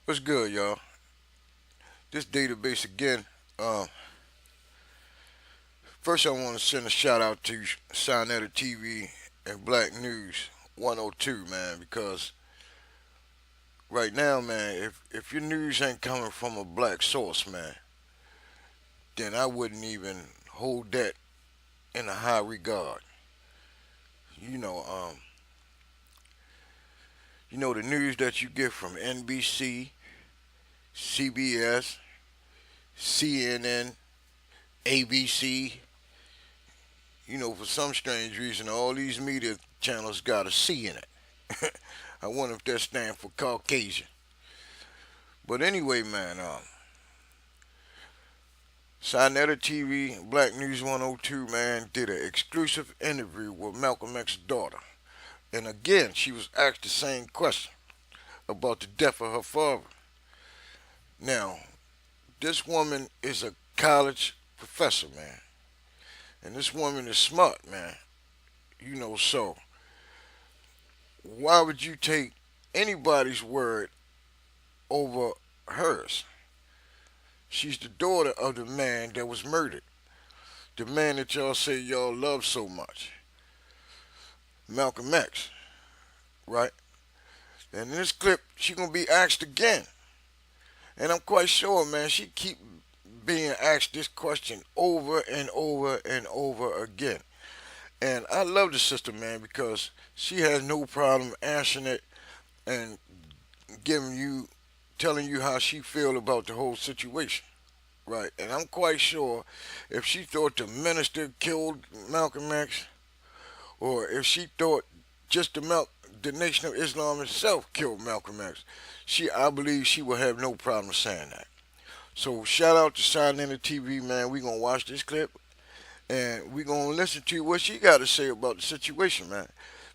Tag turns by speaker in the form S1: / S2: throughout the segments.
S1: What's good, y'all? This database again. First, I want to send a shout out to Sinetta TV and Black News 102, man, because right now, man, if your news ain't coming from a black source, man, then I wouldn't even hold that in a high regard. You know, um, the news that you get from NBC, CBS, CNN, ABC. For some strange reason, all these media channels got a C in it. I wonder if that stands for Caucasian. But anyway, man, Sinetta TV, Black News 102, man, did an exclusive interview with Malcolm X's daughter. And again, she was asked the same question about the death of her father. Now, this woman is a college professor, man. And this woman is smart, man. So why would you take anybody's word over hers? She's the daughter of the man that was murdered. The man that y'all say y'all love so much. Malcolm X, right? And in this clip, she gonna be asked again. And I'm quite sure, man, she keep being asked this question over and over and over again. And I love the sister, man, because she has no problem answering it and telling you how she feel about the whole situation, right? And I'm quite sure if she thought the minister killed Malcolm X, or if she thought just the Nation of Islam itself killed Malcolm X, I believe she would have no problem saying that. So shout out to Silent TV, man. We gonna watch this clip and we gonna listen to what she got to say about the situation, man.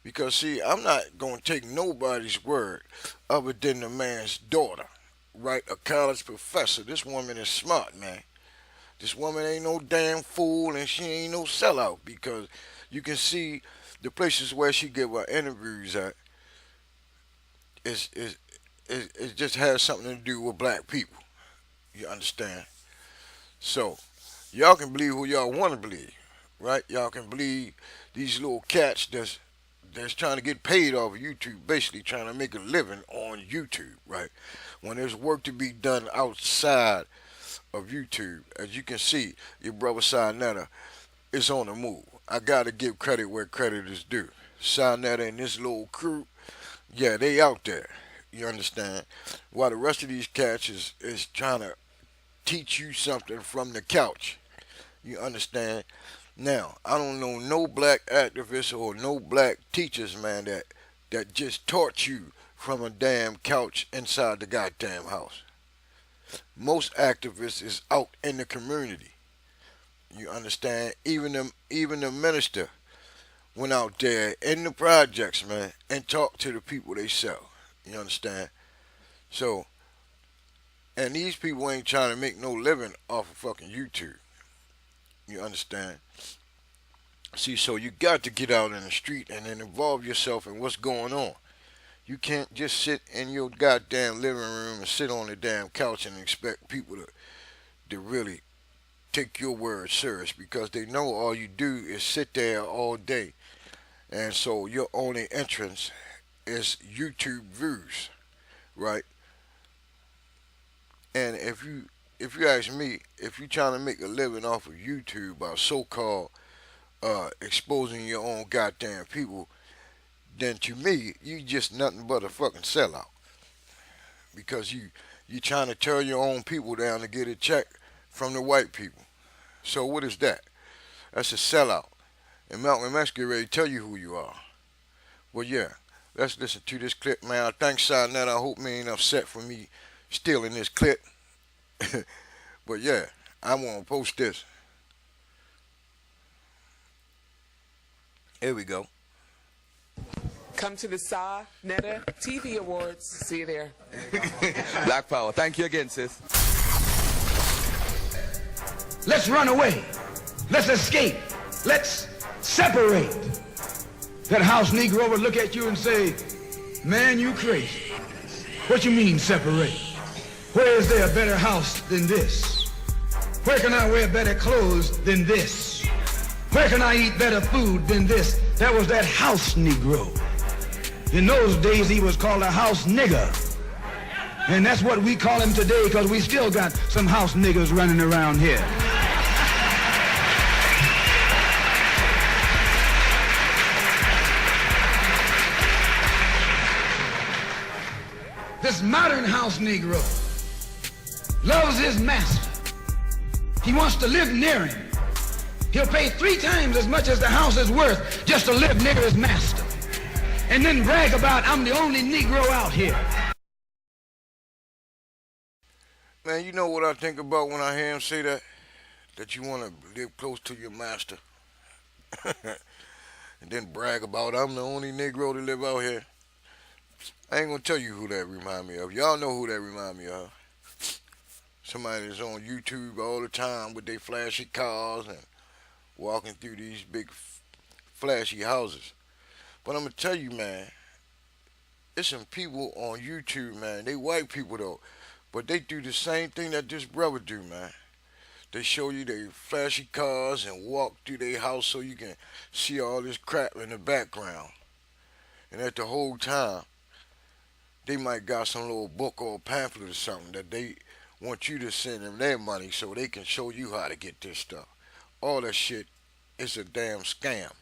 S1: Because see, I'm not gonna take nobody's word other than the man's daughter, right? A college professor. This woman is smart, man. This woman ain't no damn fool and she ain't no sellout, because you can see the places where she give her interviews at it just has something to do with black people. You understand? So, y'all can believe who y'all want to believe, right? Y'all can believe these little cats that's trying to get paid off of YouTube, basically trying to make a living on YouTube, right? When there's work to be done outside of YouTube, as you can see, your brother Sinetta is on the move. I gotta give credit where credit is due. Sinetta and this little crew, yeah, they out there. You understand? While the rest of these cats is trying to teach you something from the couch. You understand? Now, I don't know no black activists or no black teachers, man, that just taught you from a damn couch inside the goddamn house. Most activists is out in the community. You understand? Even the minister went out there in the projects, man, and talked to the people they sell. You understand? So, and these people ain't trying to make no living off of fucking YouTube. You understand? See, so you got to get out in the street and then involve yourself in what's going on. You can't just sit in your goddamn living room and sit on the damn couch and expect people to really take your word serious, because they know all you do is sit there all day. And so your only entrance is YouTube views, right? And if you ask me, if you're trying to make a living off of YouTube by so-called exposing your own goddamn people, then to me, you just nothing but a fucking sellout. Because you trying to tear your own people down to get a check from the white people. So what is that? That's a sellout. And Malcolm X get ready to tell you who you are. Well, yeah, let's listen to this clip, man. I thank Sinetta. I hope me ain't upset for me stealing this clip. But yeah, I want to post this. Here we go.
S2: Come to the Sa Netta TV Awards. See you there.
S3: Black Power. Thank you again, sis.
S4: Let's run away. Let's escape. Let's separate. That house Negro would look at you and say, man, you crazy. What you mean separate? Where is there a better house than this? Where can I wear better clothes than this? Where can I eat better food than this? That was that house Negro. In those days, he was called a house nigger. And that's what we call him today, because we still got some house niggers running around here. This modern house Negro loves his master. He wants to live near him. He'll pay 3 times as much as the house is worth just to live near his master. And then brag about, I'm the only Negro out here.
S1: Man, you know what I think about when I hear him say that? That you want to live close to your master. And then brag about, I'm the only Negro to live out here. I ain't gonna tell you who that remind me of. Y'all know who that remind me of. Somebody that's on YouTube all the time with their flashy cars and walking through these big flashy houses. But I'm gonna tell you, man, it's some people on YouTube, man. They white people though, but they do the same thing that this brother do, man. They show you their flashy cars and walk through their house so you can see all this crap in the background. And at the whole time, they might got some little book or pamphlet or something that they want you to send them their money so they can show you how to get this stuff. All that shit is a damn scam,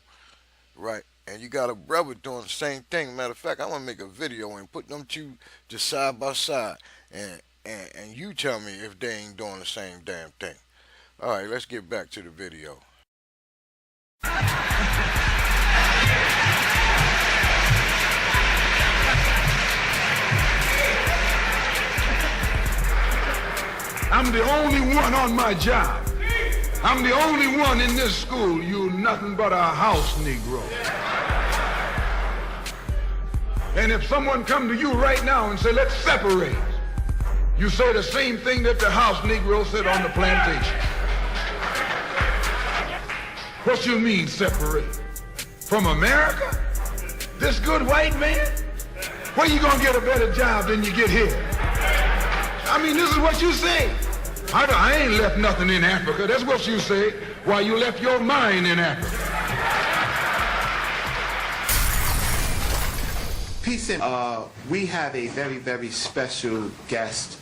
S1: right? And you got a brother doing the same thing. Matter of fact, I'm gonna make a video and put them two just side by side, and you tell me if they ain't doing the same damn thing. All right, let's get back to the video.
S4: I'm the only one on my job. I'm the only one in this school. You nothing but a house Negro. And if someone come to you right now and say, let's separate, you say the same thing that the house Negro said on the plantation. What you mean separate? From America? This good white man? Where you gonna get a better job than you get here? I mean, this is what you say. I ain't left nothing in Africa. That's what you say, while you left your mind in Africa.
S5: Peace and we have a very, very special guest.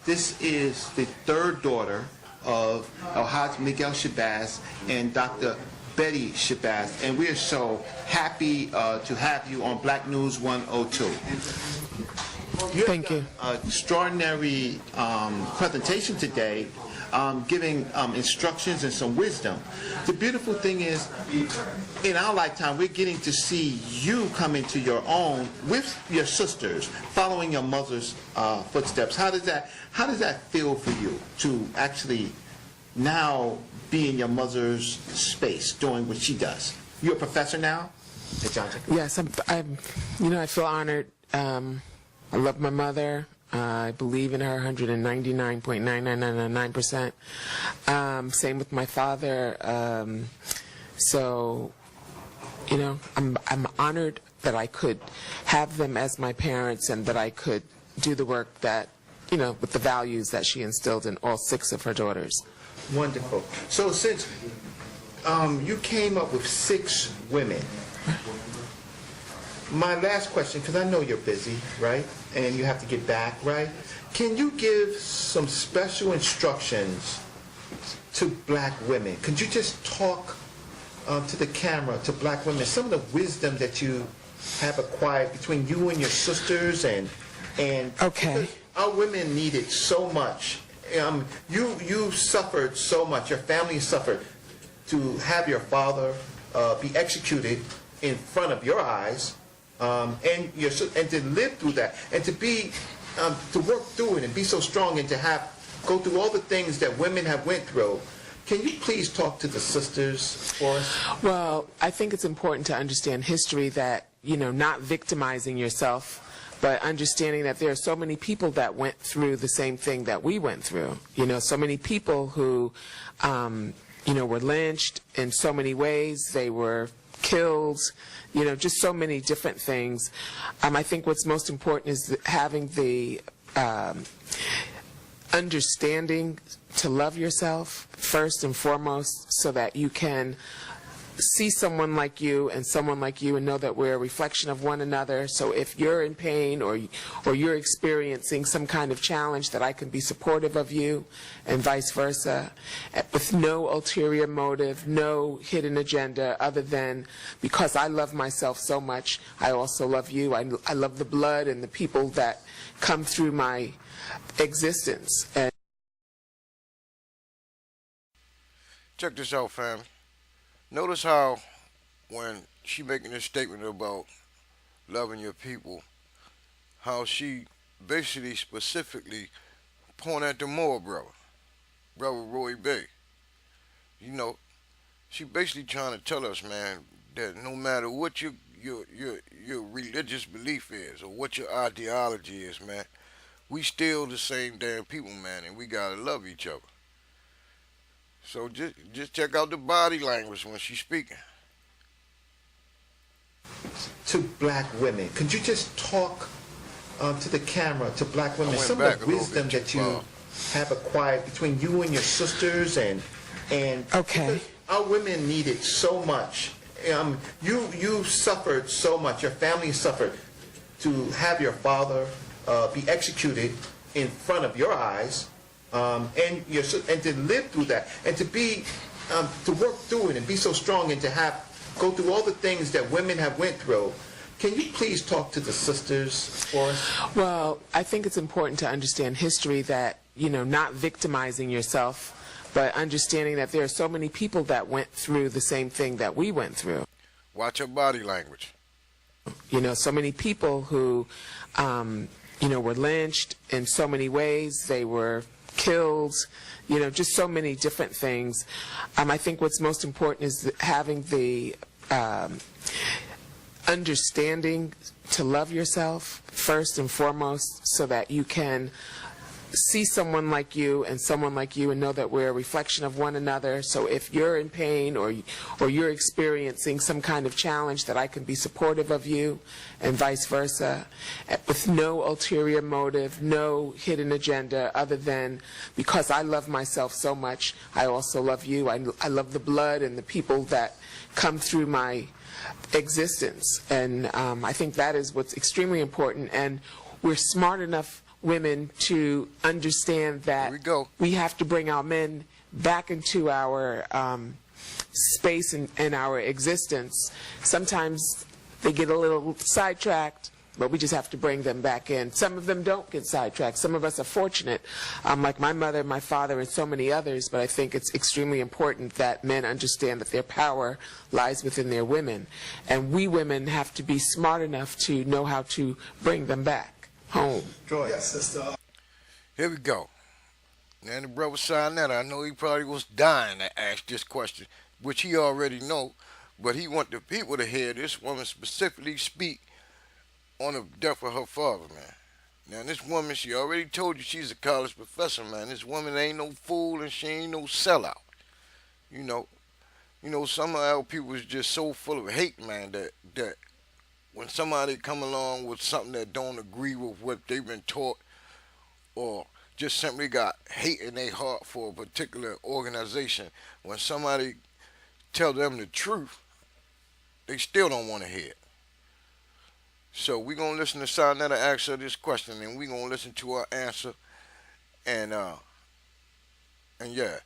S5: This is the 3rd daughter of El-Haj Miguel Shabazz and Dr. Betty Shabazz, and we are so happy to have you on Black News 102.
S2: Thank you.
S5: Extraordinary presentation today, giving instructions and some wisdom. The beautiful thing is, in our lifetime, we're getting to see you come into your own with your sisters, following your mother's footsteps. How does that feel for you to actually now be in your mother's space, doing what she does? You're a professor now at Johnson.
S2: Yes, I'm. You know, I feel honored. I love my mother. I believe in her 199.99999%. Same with my father. So, you know, I'm honored that I could have them as my parents and that I could do the work that, you know, with the values that she instilled in all 6 of her daughters.
S5: Wonderful. So since you came up with 6 women, my last question, because I know you're busy, right? And you have to get back, right? Can you give some special instructions to black women? Could you just talk to the camera, to black women, some of the wisdom that you have acquired between you and your sisters and
S2: Okay.
S5: Our women need it so much. You suffered so much. Your family suffered to have your father be executed in front of your eyes. And to live through that, and to be to work through it and be so strong, and to go through all the things that women have went through. Can you please talk to the sisters for us?
S2: Well, I think it's important to understand history, that, you know, not victimizing yourself, but understanding that there are so many people that went through the same thing that we went through. You know, so many people who, you know, were lynched in so many ways. They were killed, you know, just so many different things. I think what's most important is having the, understanding to love yourself first and foremost so that you can see someone like you and someone like you and know that we're a reflection of one another. So if you're in pain or you're experiencing some kind of challenge, that I can be supportive of you and vice versa, with no ulterior motive, no hidden agenda other than because I love myself so much, I also love you. I love the blood and the people that come through my existence. And
S1: Check this out, fam. Notice how when she making this statement about loving your people, how she basically specifically point at the Moore brother Roy Bay. You know, she basically trying to tell us, man, that no matter what your religious belief is or what your ideology is, man, we still the same damn people, man, and we gotta love each other. So just check out the body language when she's speaking.
S5: To black women, could you just talk to the camera, to black women,
S1: I went
S5: some
S1: back
S5: of
S1: a
S5: the
S1: little
S5: wisdom
S1: bit
S5: that
S1: too
S5: you
S1: far.
S5: have acquired between you and your sisters and
S2: Okay.
S5: because our women need it so much. You suffered so much. Your family suffered to have your father be executed in front of your eyes, and to live through that, and to be to work through it and be so strong, and to have go through all the things that women have went through. Can you please talk to the sisters for us?
S2: well, I think it's important to understand history, that, not victimizing yourself, but understanding that there are so many people that went through the same thing that we went through.
S1: Watch her body language.
S2: So many people who, were lynched in so many ways. They were killed, just so many different things. I think what's most important is having the understanding to love yourself first and foremost so that you can see someone like you and someone like you and know that we're a reflection of one another. So if you're in pain or you're experiencing some kind of challenge, that I can be supportive of you and vice versa, with no ulterior motive, no hidden agenda other than because I love myself so much, I also love you. I love the blood and the people that come through my existence. And I think that is what's extremely important. And we're smart enough women to understand that
S1: Here we go.
S2: we have to bring our men back into our space and our existence. Sometimes they get a little sidetracked, but we just have to bring them back in. Some of them don't get sidetracked. Some of us are fortunate, like my mother, my father, and so many others, but I think it's extremely important that men understand that their power lies within their women. And we women have to be smart enough to know how to bring them back home.
S5: Joy.
S6: Yes, sister.
S1: Here we go. Now the brother Sinetta, I know he probably was dying to ask this question, which he already know, but he want the people to hear this woman specifically speak on the death of her father, man. Now this woman, she already told you she's a college professor, man. This woman ain't no fool and she ain't no sellout. You know, some of our people is just so full of hate, man, that when somebody come along with something that don't agree with what they've been taught, or just simply got hate in their heart for a particular organization, when somebody tell them the truth, they still don't want to hear it. So we're going to listen to Sarnetta ask her this question, and we're going to listen to her answer, and yeah.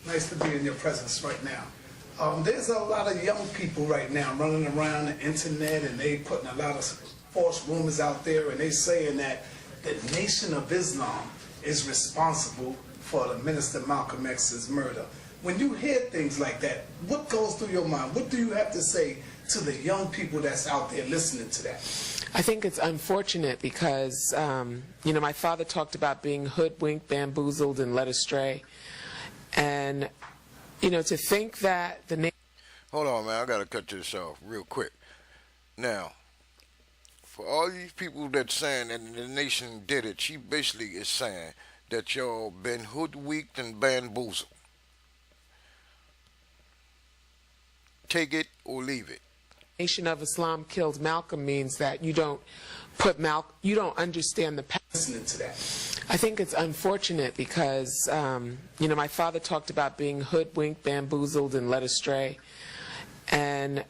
S6: Nice to be in your presence right now. There's a lot of young people right now running around the internet, and they putting a lot of false rumors out there, and they saying that the Nation of Islam is responsible for the Minister Malcolm X's murder. When you hear things like that, what goes through your mind? What do you have to say to the young people that's out there listening to that?
S2: I think it's unfortunate because, my father talked about being hoodwinked, bamboozled, and led astray. And, to think that the nation...
S1: Hold on, man. I got to cut this off real quick. Now, for all these people that's saying that the nation did it, she basically is saying that y'all been hoodwinked and bamboozled. Take it or leave it.
S2: Nation of Islam killed Malcolm means that you don't understand the
S6: listening to that?
S2: I think it's unfortunate because, my father talked about being hoodwinked, bamboozled, and led astray. And,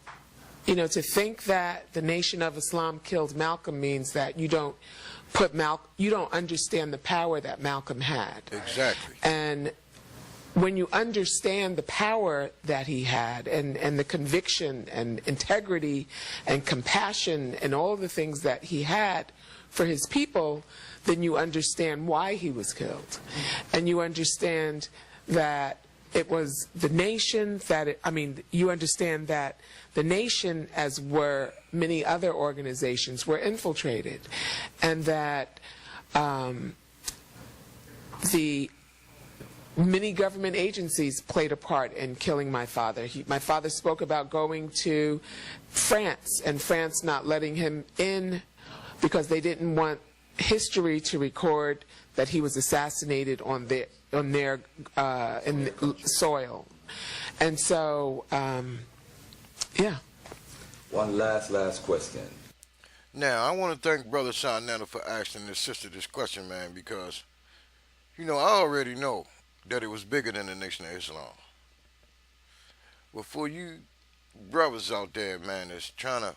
S2: to think that the Nation of Islam killed Malcolm means that you don't understand the power that Malcolm had.
S1: Exactly.
S2: And when you understand the power that he had and the conviction and integrity and compassion and all the things that he had for his people, then you understand why he was killed. And you understand that it was the nation you understand that the nation, as were many other organizations, were infiltrated. And that the many government agencies played a part in killing my father. My father spoke about going to France and France not letting him in because they didn't want history to record that he was assassinated on their in the soil. And so, yeah.
S3: One last question.
S1: Now, I want to thank Brother Sarnetta for asking his sister this question, man, because, I already know that it was bigger than the Nation of Islam. But for you brothers out there, man, that's trying to,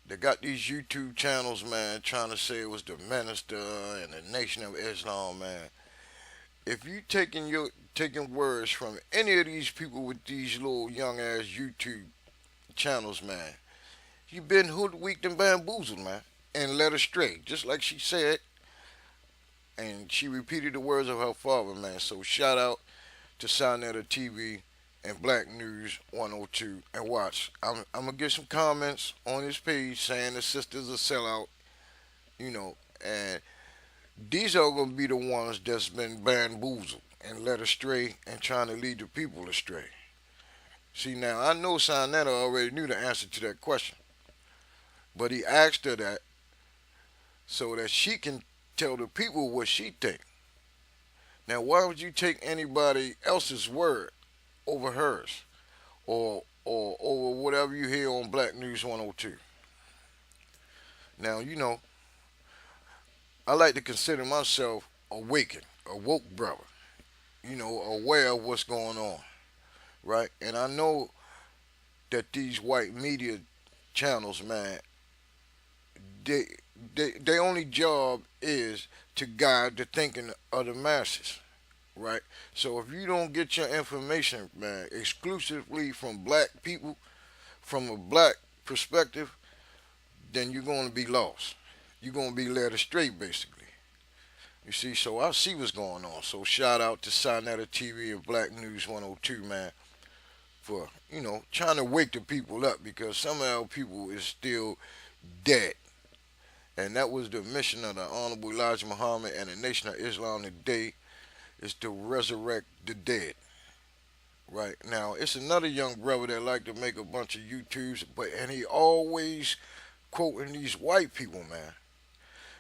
S1: they got these YouTube channels, man, trying to say it was the minister and the Nation of Islam, man. If you taking words from any of these people with these little young ass YouTube channels, man, you been hoodwinked and bamboozled, man, and led astray, just like she said. And she repeated the words of her father, man. So shout out to Sarnetta TV and Black News 102. And watch, I'm gonna get some comments on this page saying the sister's a sellout, and these are gonna be the ones that's been bamboozled and led astray and trying to lead the people astray. See, now I know Sarnetta already knew the answer to that question, but he asked her that so that she can tell the people what she think. Now, why would you take anybody else's word over hers, or over whatever you hear on Black News 102? Now, I like to consider myself a woke brother, aware of what's going on, right? And I know that these white media channels, man, their only job is to guide the thinking of the masses, right? So if you don't get your information, man, exclusively from black people, from a black perspective, then you're going to be lost. You're going to be led astray, basically. You see, so I see what's going on. So shout out to Sarnetta TV and Black News 102, man, for, trying to wake the people up, because some of our people is still dead. And that was the mission of the Honorable Elijah Muhammad and the Nation of Islam today, is to resurrect the dead. Right now, it's another young brother that like to make a bunch of YouTubes, and he always quoting these white people, man.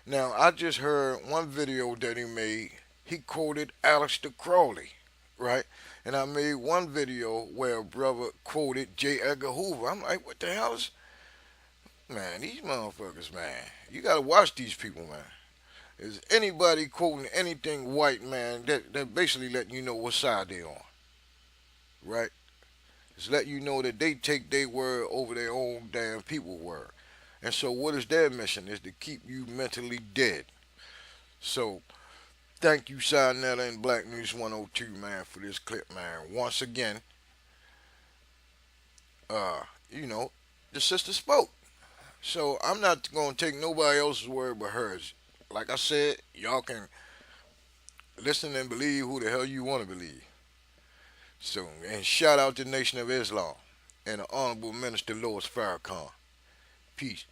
S1: Now, I just heard one video that he made. He quoted Aleister Crowley, right? And I made one video where a brother quoted J. Edgar Hoover. I'm like, what the hell is... Man, these motherfuckers, man. You gotta watch these people, man. Is anybody quoting anything white, man, that basically letting you know what side they on. Right? It's letting you know that they take their word over their own damn people word. And so what is their mission? Is to keep you mentally dead. So, thank you, Sarnetta and Black News 102, man, for this clip, man. Once again, the sister spoke. So I'm not going to take nobody else's word but hers. Like I said, y'all can listen and believe who the hell you want to believe. So, and shout out to the Nation of Islam and the Honorable Minister Louis Farrakhan. Peace.